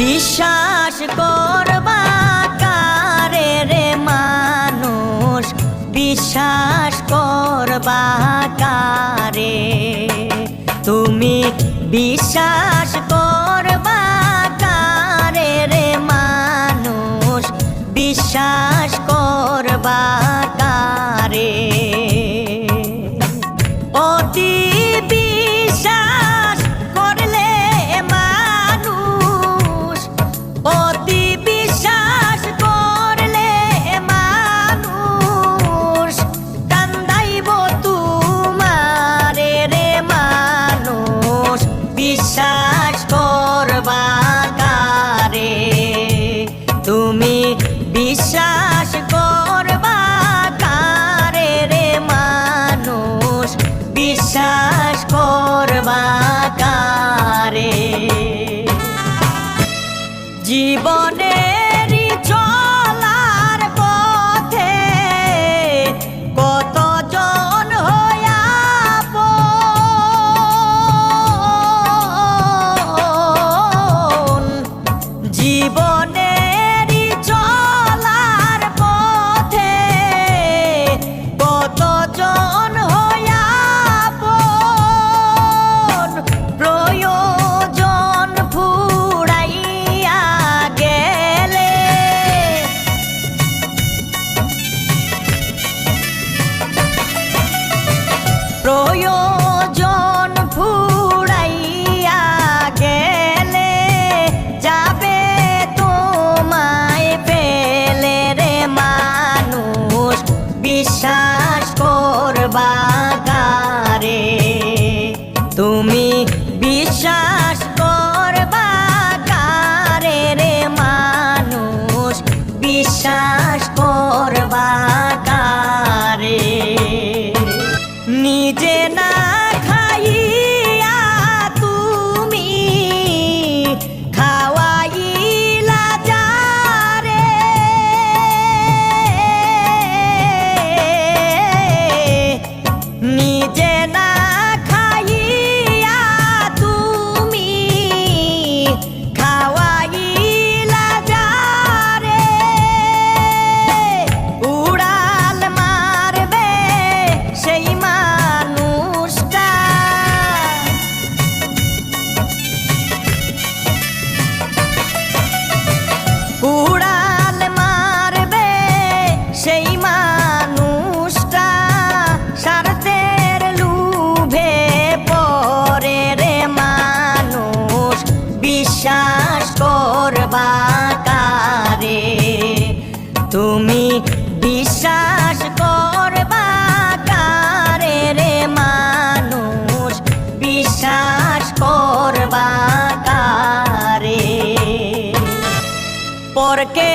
বিশ্বাস করবা কারে রে মানুষ, বিশ্বাস করবা কারে? তুমি বিশ্বাস করবা কারে রে মানুষ, বিশ্বাস করবা কারে? অতি বিশ্বাস করলে মানুষ, অতি বিশ্বাস করলে মানুষ কান্দাইব তোমারে রে মানুষ, বিশ্বাস করবা কারে? তুমি বিশ্বাস করবা কারে রে মানুষ, বিশ্বাস করবা কারে? জীবনেরই চলার পথে কতজন হইয়া আপন, জীবনেরই চলার পথে কতজন হইয়া আপন, প্রয়োজন ফুরাইয়া গেলে, প্রয়োজন ফুরাইয়া গেলে যাবে তোমায় পেলে রে মানুষ, বিশ্বাস করবা কারে? তুমি বিশ্বাস করবা কারে রে মানুষ, বিশ্বাস করবা কারে? নিজে না খাইয়া তুমি খাওয়াইলা যারে, নিজে না খাইয়া তুমি খাওয়াইলা যারে, উড়াল মারবে সেই মানুষটা, উড়াল মারবে সেই মানুষটা, স্বার্থের লুভে পরে রে মানুষ, বিশ্বাস করবা কারে? তুমি বিশ্বাস করবা কারে রে মানুষ, বিশ্বাস করবা কারে? পরকে